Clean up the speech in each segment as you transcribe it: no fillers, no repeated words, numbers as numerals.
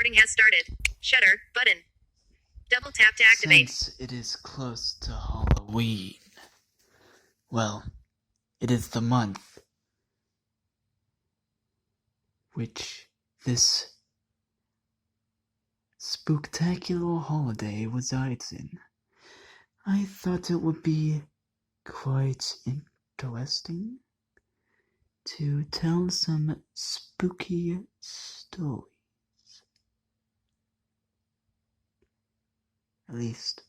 Recording has started. Shutter button. Double tap to activate. Since it is close to Halloween, well, it is the month which this spooktacular holiday resides in. I thought it would be quite interesting to tell some spooky stories. At least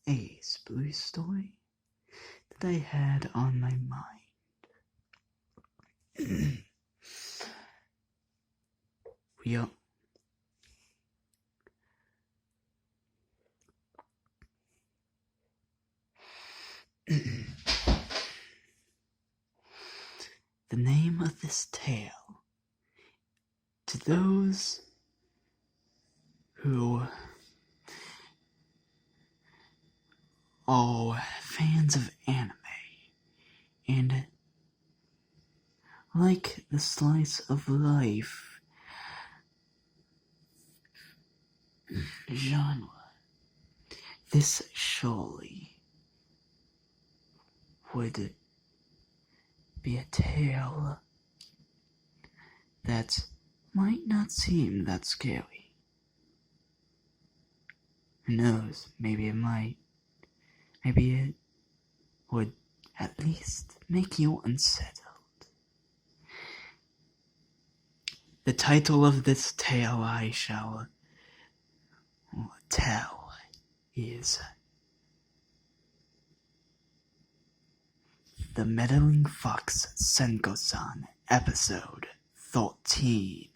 a spooky story that I had on my mind. The name of this tale, to those who are fans of anime and like the slice of life genre, this surely would be a tale that might not seem that scary. Who knows, maybe it might. Maybe it would at least make you unsettled. The title of this tale I shall tell is The Meddling Fox Senko San, Episode 13.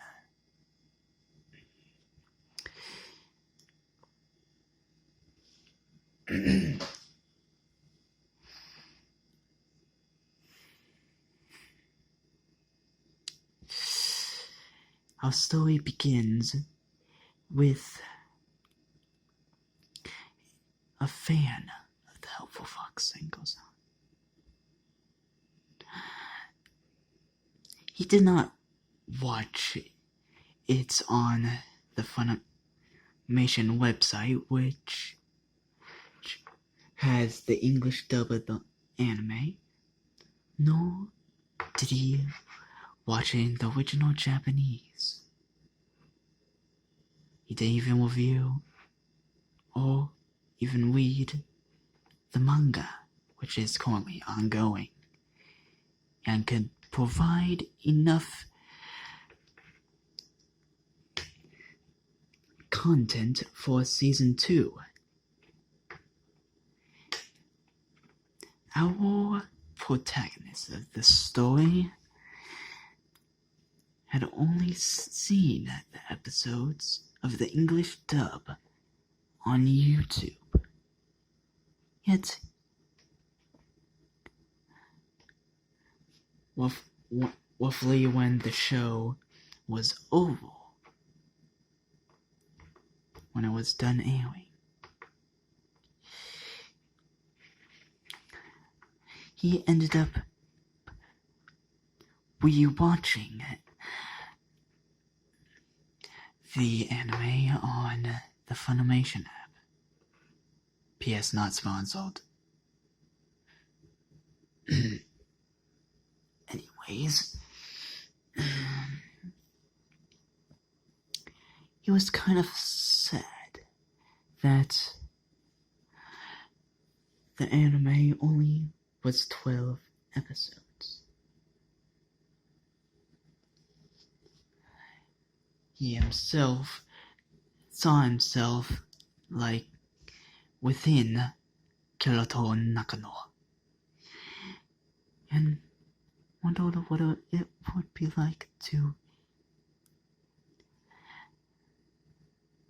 Our story begins with a fan of the helpful fox Senko San. He did not watch it on the Funimation website, which has the English dub of the anime, nor did he watch it in the original Japanese. He didn't even review or even read the manga, which is currently ongoing, and could provide enough content for season 2. Our protagonist of the story had only seen the episodes of the English dub on YouTube. Yet, roughly when the show was over, when it was done airing, he ended up rewatching the anime on the Funimation app. P.S. Not sponsored. Anyways, he was kind of sad that the anime only was 12 episodes. He himself saw himself like within Kyoto Nakano, and wondered what it would be like to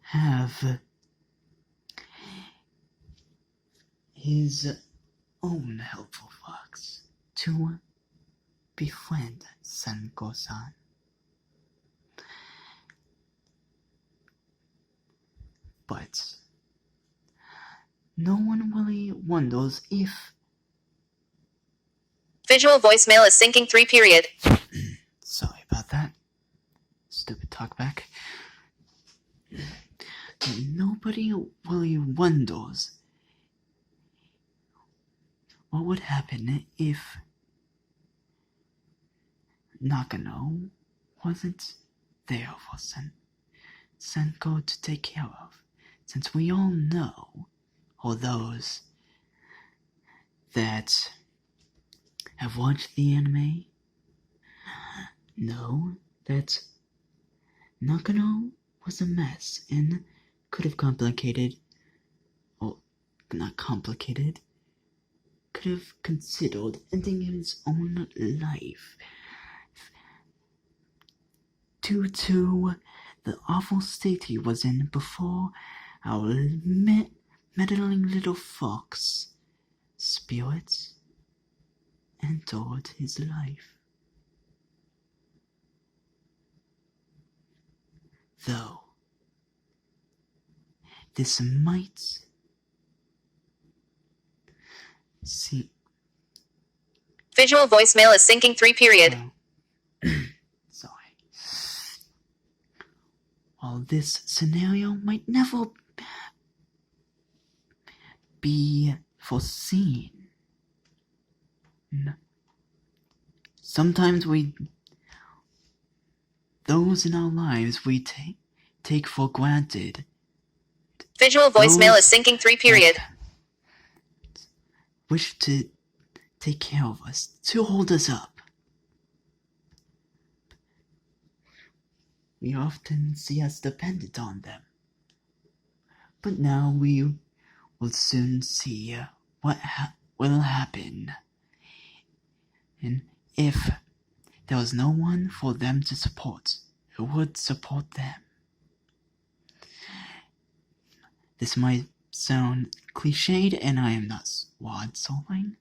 have his own helpful fox to befriend Senko San. But no one really wonders if... Visual voicemail is syncing 3 period. Sorry about that. Stupid talkback. nobody really wonders what would happen if Nakano wasn't there for Senko to take care of, since we all know, or those that have watched the anime know, that Nakano was a mess and could have complicated, or not complicated, could have considered ending his own life due to the awful state he was in before our meddling little fox spirit entered his life. Though this might seem... Visual voicemail is syncing 3 period. Sorry. While this scenario might never be foreseen, sometimes those in our lives we take for granted. Visual voicemail is syncing 3 period. Wish to take care of us, to hold us up. We often see us dependent on them. But now we will soon see what will happen. And if there was no one for them to support, who would support them? This might sound cliched, and I am not sword-soling,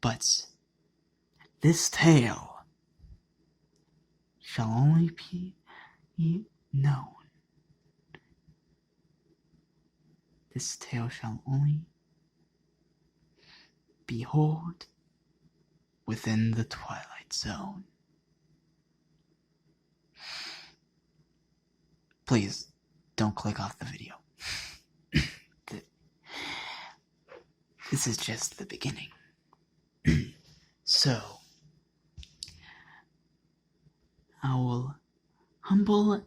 but this tale shall only be known. This tale shall only be heard within the Twilight Zone. Please, don't click off the video. This is just the beginning. So, our humble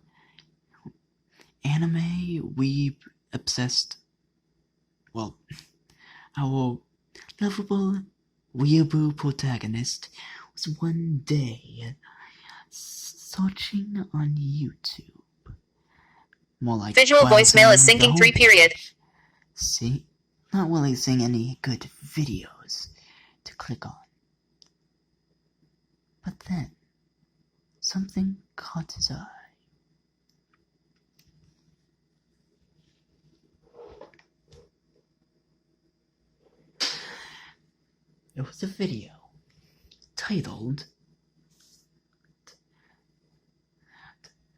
anime weeb obsessed, well, our lovable weeaboo protagonist was one day searching on YouTube. More like Visual voicemail is syncing 3 period. See? Not really seeing any good videos to click on. But then, something caught his eye. It was a video titled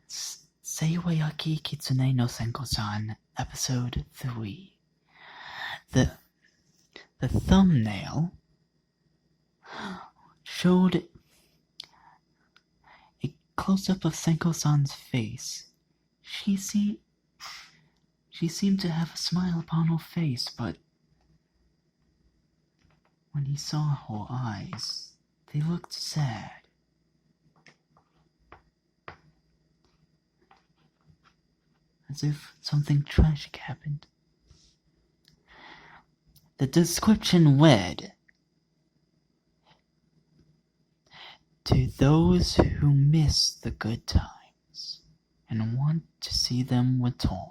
Seiwayaki Kitsune no Senko San, Episode 3. The thumbnail showed a close-up of Senko San's face. She seemed to have a smile upon her face, but when he saw her eyes, they looked sad. As if something tragic happened. The description read, "To those who miss the good times and want to see them return."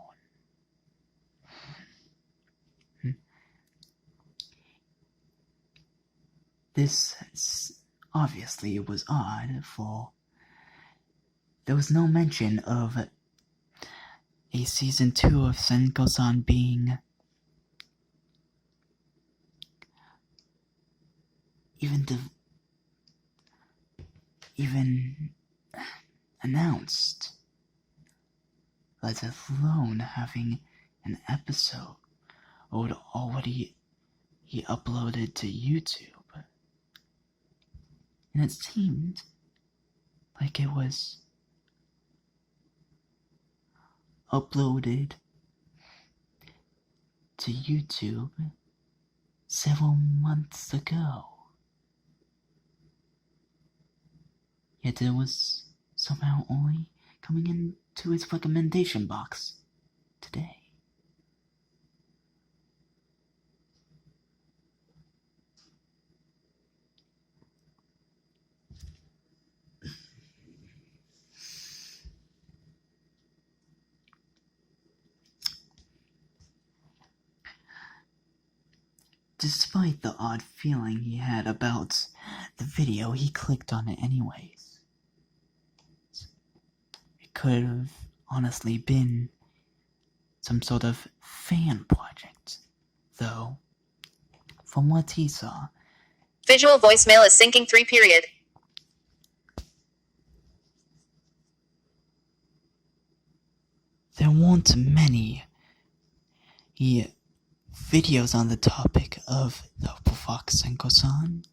This obviously was odd, for there was no mention of a season 2 of Senko San being even announced, let alone having an episode already he uploaded to YouTube. And it seemed like it was uploaded to YouTube several months ago. Yet it was somehow only coming into its recommendation box today. Despite the odd feeling he had about the video, he clicked on it anyways. It could have honestly been some sort of fan project, though, from what he saw. Visual voicemail is syncing 3 period. There weren't many videos on the topic of the Purple Fox Senko San,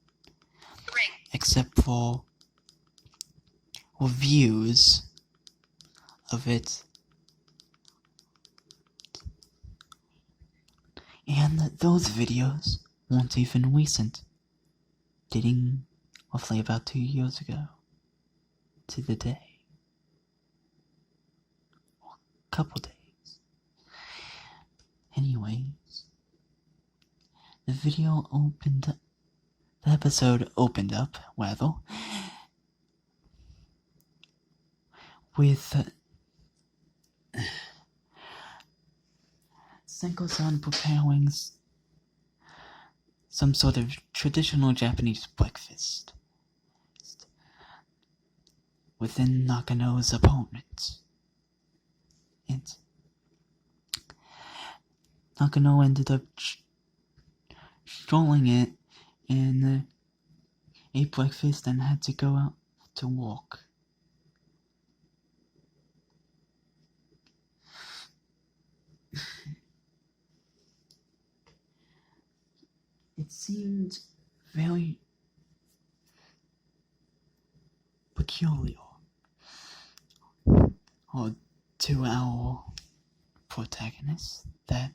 except for reviews of it, and those videos weren't even recent, dating roughly about 2 years ago to the day, or a couple days. Anyways, the episode opened up, rather, with Senko San preparing some sort of traditional Japanese breakfast within Nakano's apartment. And Nakano ended up strolling it and ate breakfast and had to go out to walk. It seemed very peculiar to our protagonist that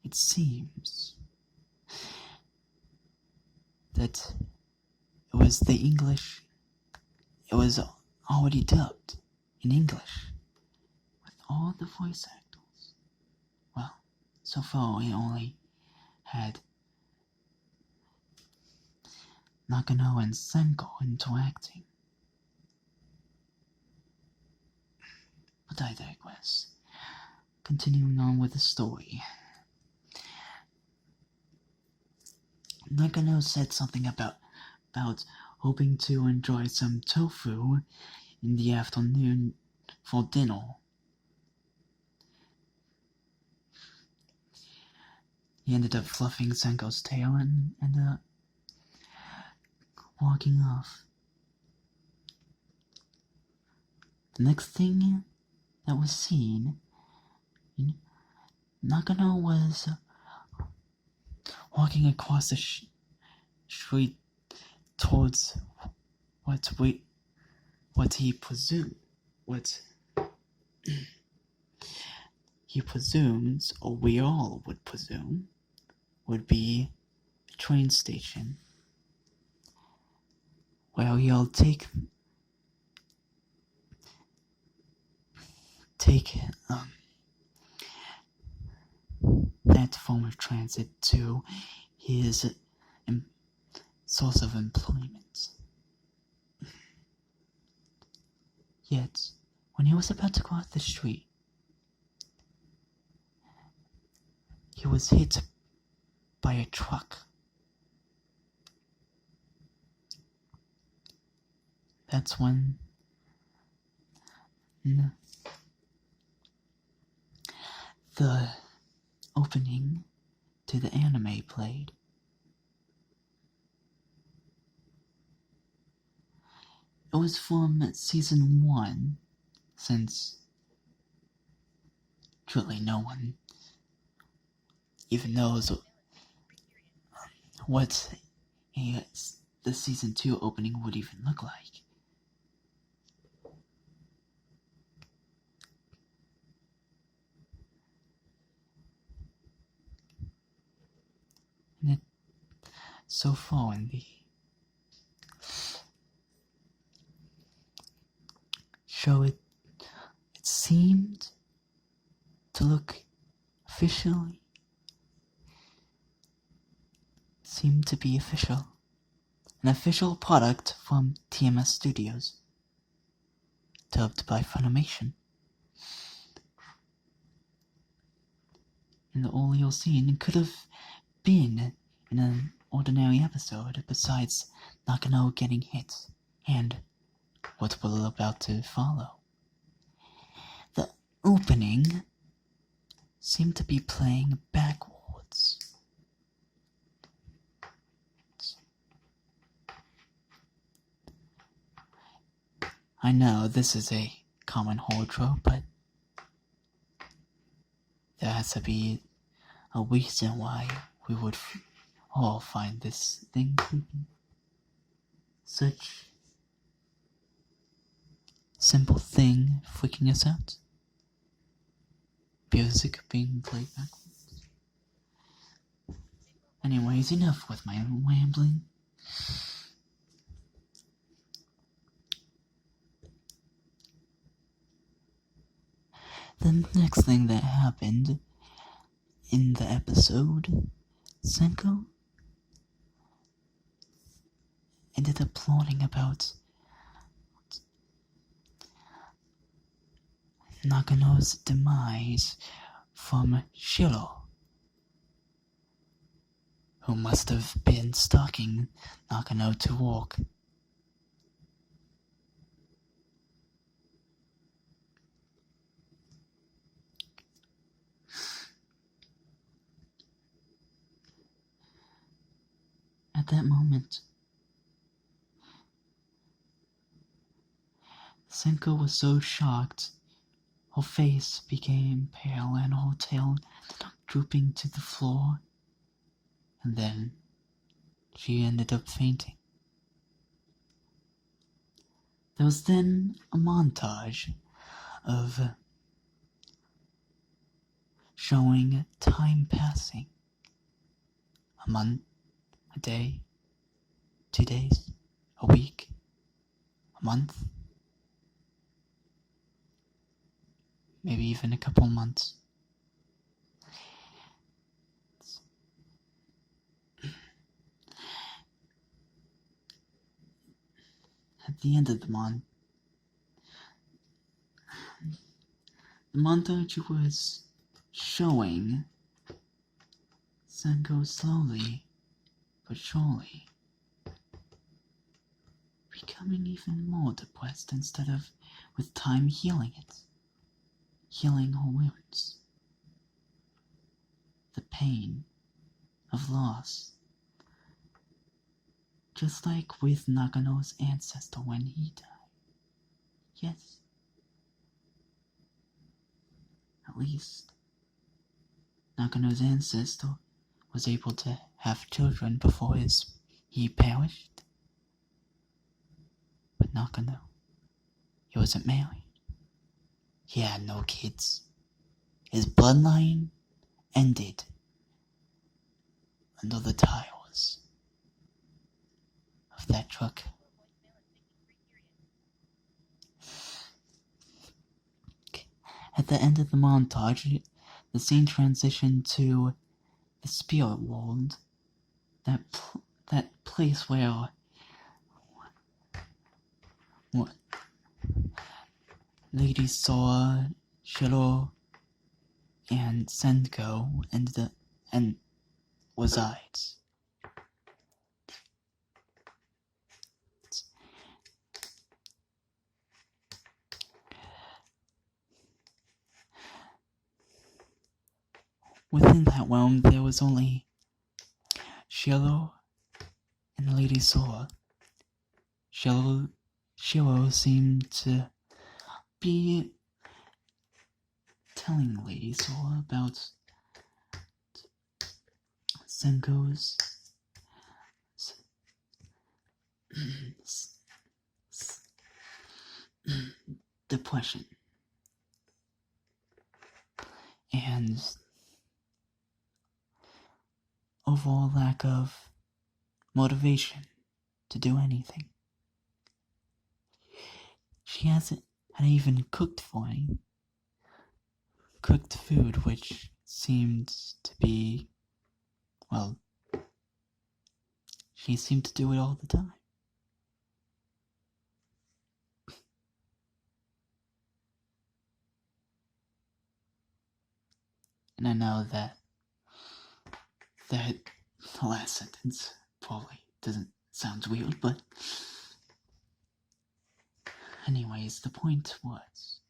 it seems that it was already dubbed in English with all the voice actors. Well, so far we only had Nakano and Senko interacting. But I digress. Continuing on with the story. Nakano said something about hoping to enjoy some tofu in the afternoon for dinner. He ended up fluffing Senko's tail and ended up walking off. The next thing that was seen, Nakano was walking across the street towards what he presumes, or we all would presume, would be a train station where he'll take that form of transit to his source of employment. Yet, when he was about to cross the street, he was hit by a truck. That's when the opening to the anime played. It was from season 1, since truly no one even knows what the season 2 opening would even look like. so far in the show, it seemed to look officially, seemed to be official. An official product from TMS Studios, dubbed by Funimation. And all you'll see could have been in an ordinary episode, besides Nakano getting hit, and what will about to follow. The opening seemed to be playing backwards. I know this is a common horror trope, but there has to be a reason why we would all find this thing creepy. Such simple thing freaking us out. Music being played backwards. Anyways, enough with my rambling. The next thing that happened in the episode, Senko ended up plotting about Nakano's demise from Shiro, who must have been stalking Nakano to walk. At that moment, Senko was so shocked, her face became pale and her tail drooping to the floor, and then she ended up fainting. There was then a montage of showing time passing. A month, a day, 2 days, a week, a month, maybe even a couple months. At the end of the montage was showing Senko slowly but surely becoming even more depressed instead of with time healing her wounds. The pain of loss. Just like with Nakano's ancestor when he died. Yes. At least Nakano's ancestor was able to have children before he perished. But Nakano, he wasn't married. He had no kids. His bloodline ended under the tires of that truck. At the end of the montage, the scene transitioned to the spirit world, that place where Lady Sora, Shiro, and Senko and resides. Within that realm, there was only Shiro and Lady Sora. Shiro seemed to be telling Lady Sora about Senko's depression and overall lack of motivation to do anything. She hadn't even cooked food, which seemed to be, well, she seemed to do it all the time. And I know that the last sentence probably sounds weird, but anyways, the point was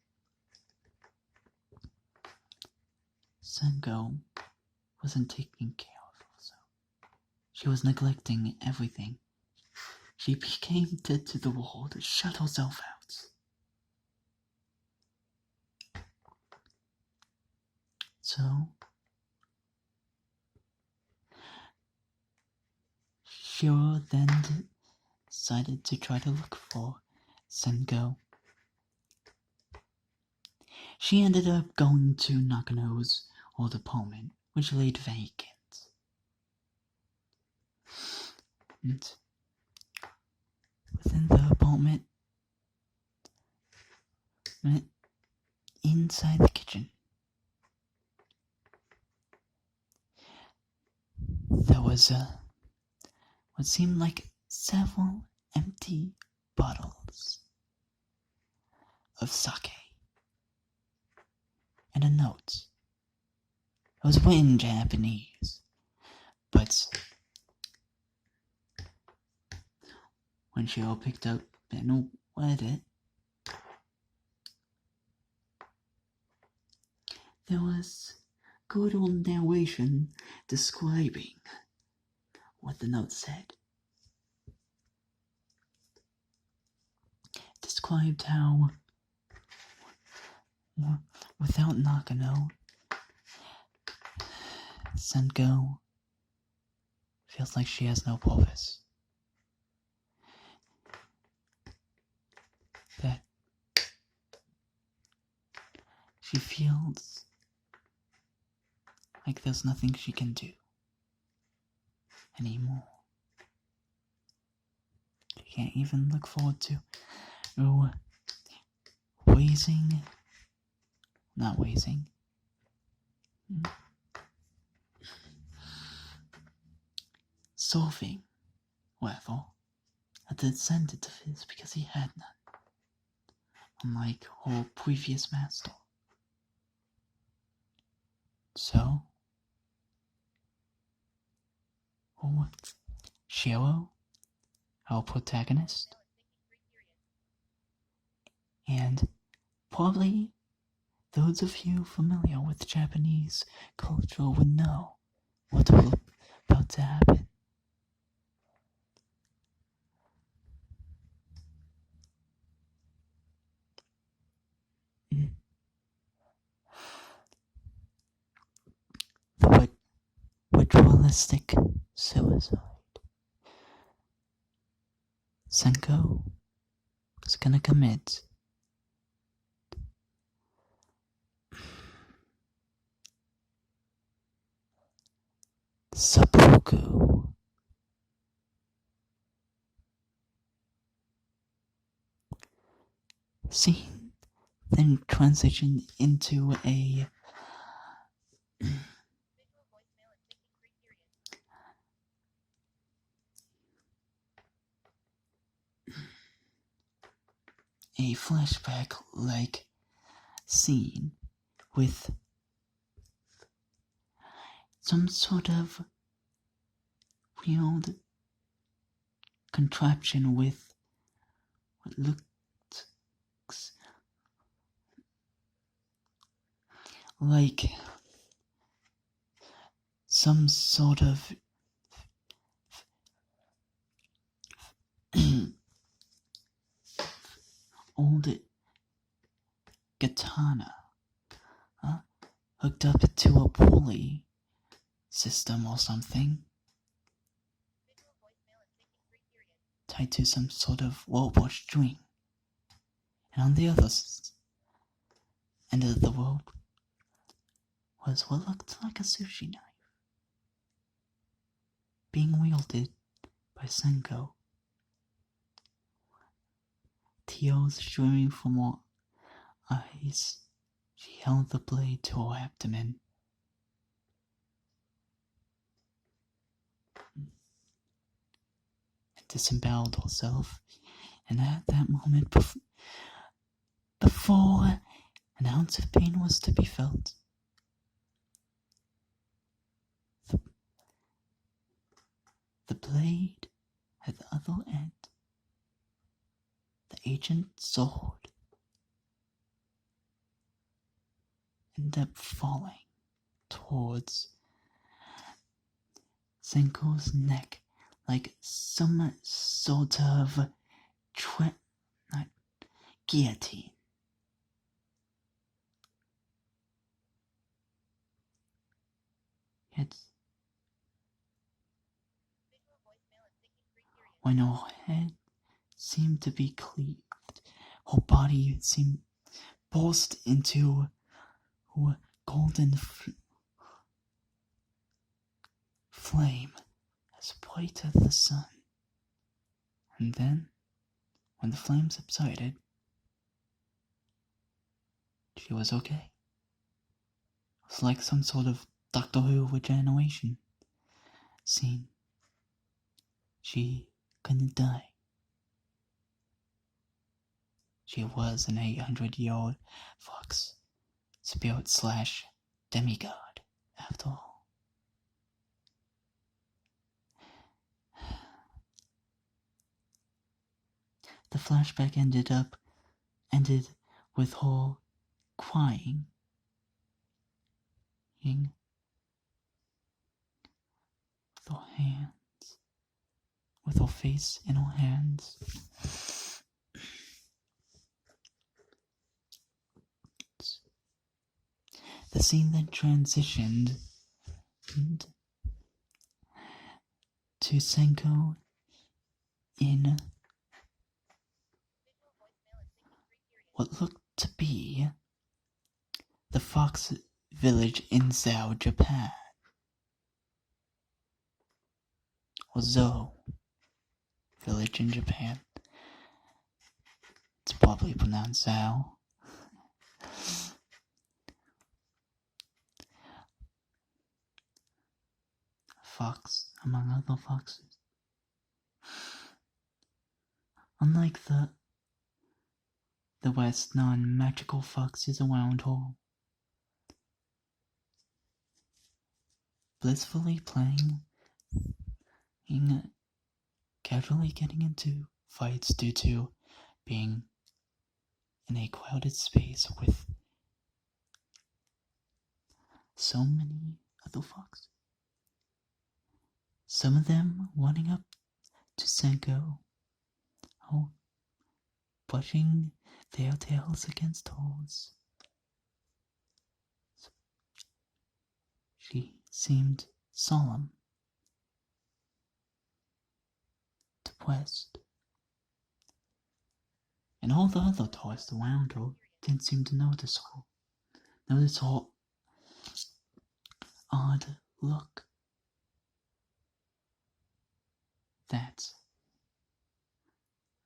Senko wasn't taking care of herself. She was neglecting everything. She became dead to the world, shut herself out. So, Shiro then decided to try to look for Senko. She ended up going to Nakano's old apartment, which laid vacant. And within the apartment, inside the kitchen, there was what seemed like several empty bottles of sake and a note. It was written in Japanese, but when Shiro picked up and read it, there was good old narration describing what the note said. It described how, without Nakano, Senko feels like she has no purpose. That she feels like there's nothing she can do anymore. She can't even look forward to solving, well, a descendant of his because he had none, unlike her previous master. So, Shiro, our protagonist, and probably those of you familiar with Japanese culture would know what was about to happen. The ritualistic suicide. Senko is gonna commit seppuku. Scene then transitioned into a flashback-like scene with some sort of weird contraption with what looks like some sort of old katana hooked up to a pulley system or something, tied to some sort of rope or string. And on the other end of the rope was what looked like a sushi knife, being wielded by Senko. Tears streaming from her eyes, she held the blade to her abdomen. And disemboweled herself, and at that moment, before an ounce of pain was to be felt, the blade at the other end, the ancient sword, ended up falling towards Senko's neck like some sort of guillotine. Yet, when her head seemed to be cleaved, her body seemed burst into a golden flame as bright as the sun. And then, when the flame subsided, she was okay. It was like some sort of Doctor Who regeneration scene. She couldn't die. She was an 800-year-old fox spirit / demigod, after all. The flashback ended with her crying, with her face in her hands. The scene then transitioned to Senko in what looked to be the fox village in Zhao, Japan, or Zhou village in Japan. It's probably pronounced Zhao. Fox, among other foxes. Unlike the West non-magical foxes around her, blissfully playing, casually getting into fights due to being in a crowded space with so many other foxes. Some of them running up to Senko, brushing their tails against hers. She seemed solemn, depressed, and all the other tourists around her didn't seem to notice her odd look. That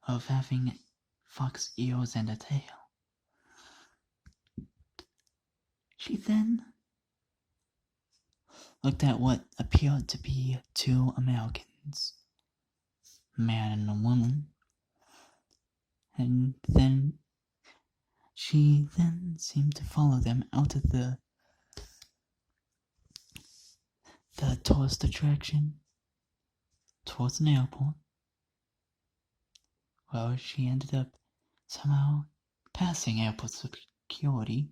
of having fox ears and a tail. She then looked at what appeared to be two Americans, a man and a woman, and then she seemed to follow them out of the tourist attraction towards an airport. Well, she ended up somehow passing airport security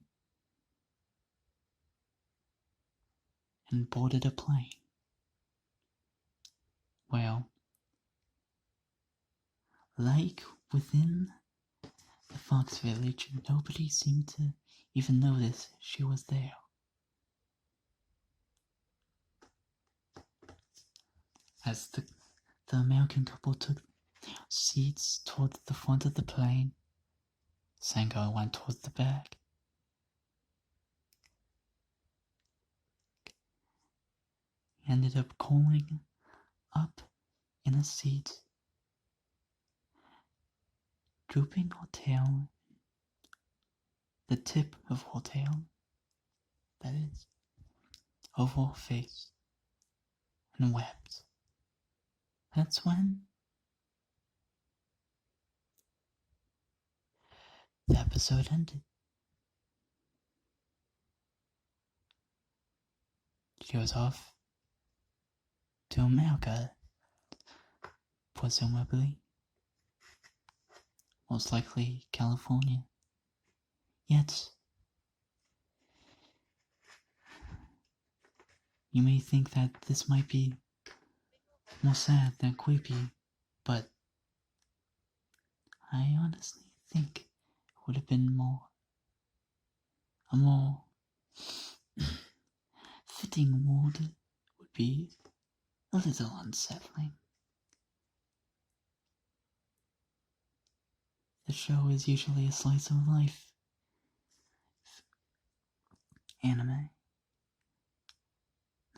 and boarded a plane. Well, like within the fox village, nobody seemed to even notice she was there. As the American couple took seats toward the front of the plane, Senko went towards the back. He ended up curling up in the seat, drooping her tail, the tip of her tail, that is, over her face, and wept. That's when the episode ended. She was off to America, presumably, most likely California. Yet, you may think that this might be more sad than creepy, but I honestly think it would have been a more fitting word would be a little unsettling. The show is usually a slice of life anime.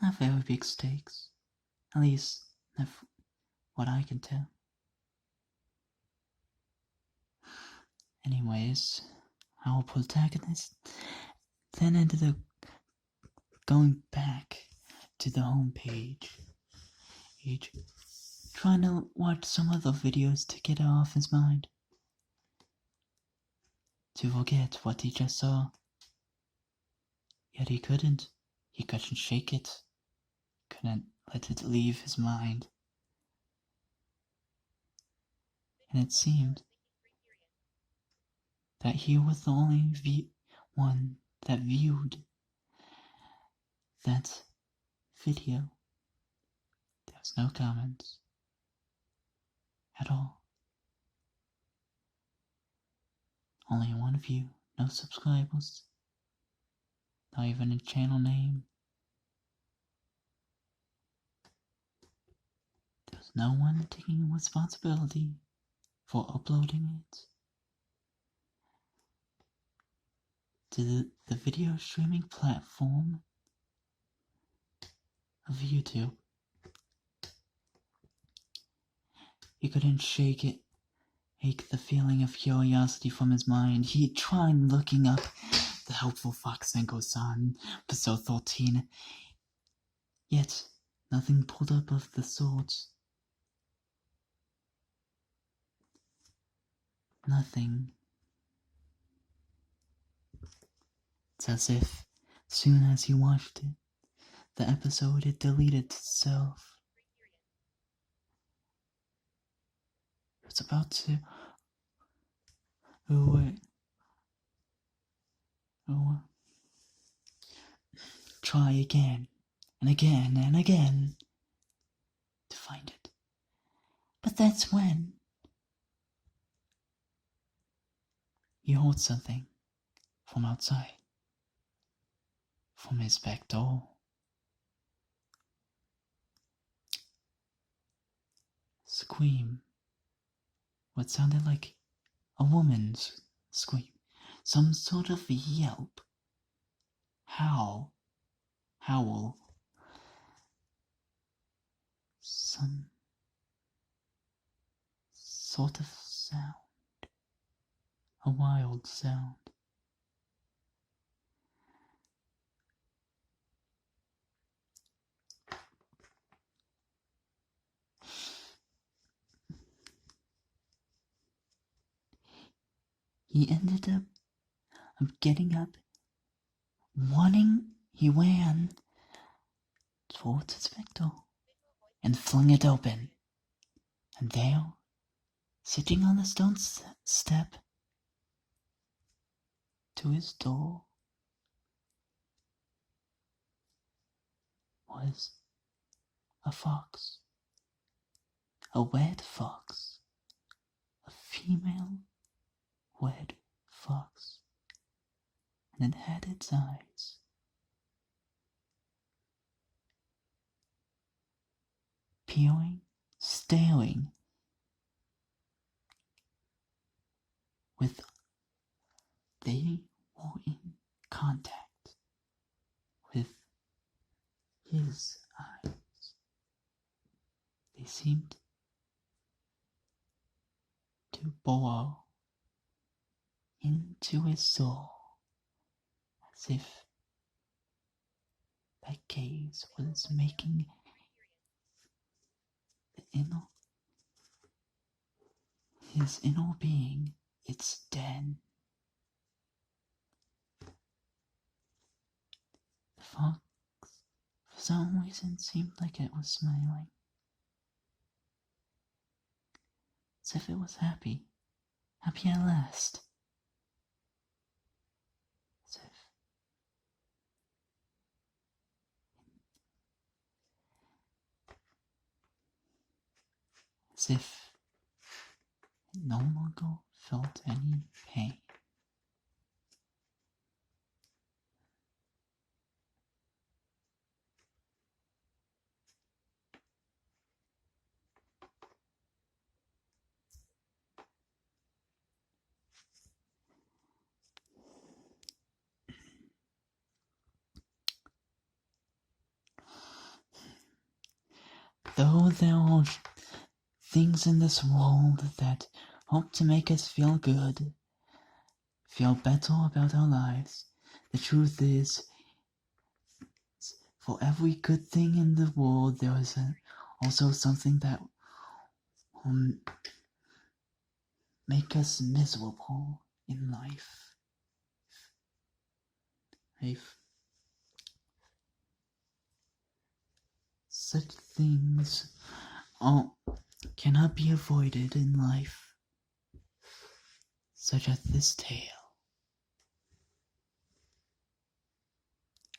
Not very big stakes, at least not what I can tell. Anyways, our protagonist then ended up going back to the home page, trying to watch some other videos to get it off his mind, to forget what he just saw. Yet he couldn't shake it, couldn't let it leave his mind. And it seemed that he was the only one that viewed that video. There was no comments at all. Only one view, no subscribers, not even a channel name. There was no one taking responsibility for uploading it to the video streaming platform of YouTube. He couldn't shake the feeling of curiosity from his mind. He tried looking up the helpful fox Senko San, episode 13, yet nothing pulled up of the sort. Nothing. It's as if, soon as he watched it, the episode it deleted itself. It was about to try again and again and again to find it. But that's when he heard something from outside, from his back door. Scream. What sounded like a woman's scream. Some sort of yelp. Howl. Some sort of sound. A wild sound. He ended up getting up, he ran towards his back door and flung it open. And there, sitting on the stone step to his door, was a fox. A red fox. A female red fox. And it had its eyes. Peering, staring, they were in contact with his eyes. They seemed bore into his soul, as if that gaze was making his inner being its den. The fox, for some reason, seemed like it was smiling, as if it was happy at last. As if it no longer felt any pain. Though there are things in this world that hope to make us feel good, feel better about our lives, the truth is, for every good thing in the world, there is also something that will make us miserable in life. Such things cannot be avoided in life, such as this tale.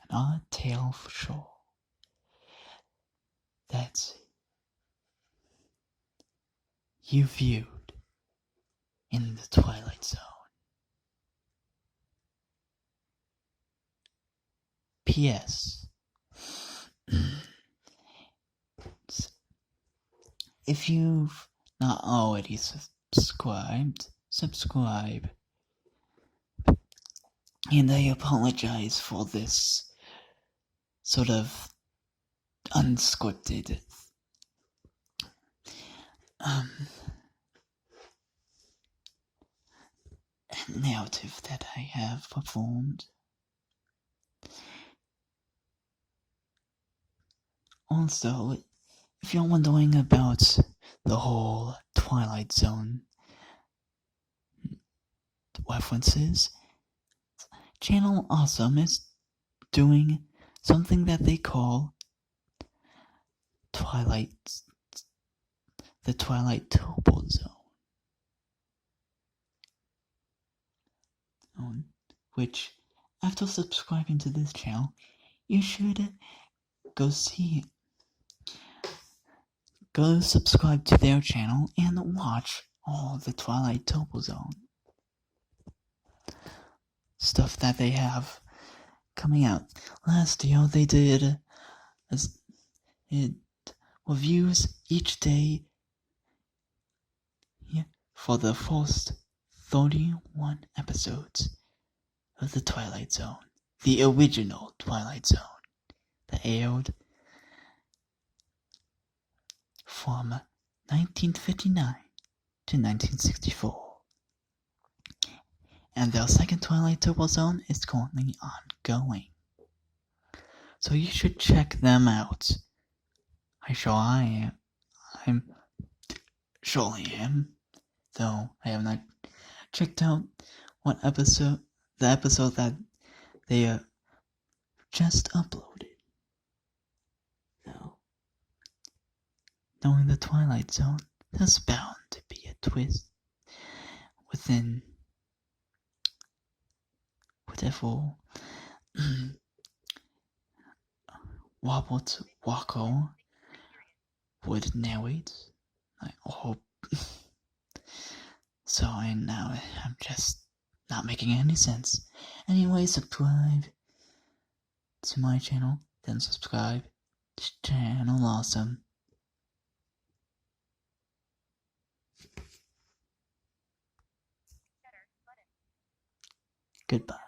An odd tale for sure, that you viewed in the Twilight Zone. P.S. If you've not already subscribed, subscribe. And I apologize for this sort of unscripted narrative that I have performed. Also, if you're wondering about the whole Twilight Zone references, Channel Awesome is doing something that they call the Twilight Turbo Zone, which, after subscribing to this channel, you should go subscribe to their channel and watch all the Twilight Turbo Zone stuff that they have coming out. Last year they did reviews each day for the first 31 episodes of the Twilight Zone, the original Twilight Zone that aired from 1959 to 1964. And their second Twilight Turbo Zone is currently ongoing. So you should check them out. I'm surely am. Though I have not checked out the episode that they just uploaded. Though, knowing the Twilight Zone, there's bound to be a twist within whatever Robert Walker would narrate. I hope. Sorry, now I'm just not making any sense. Anyway, subscribe to my channel, then subscribe to Channel Awesome. Goodbye.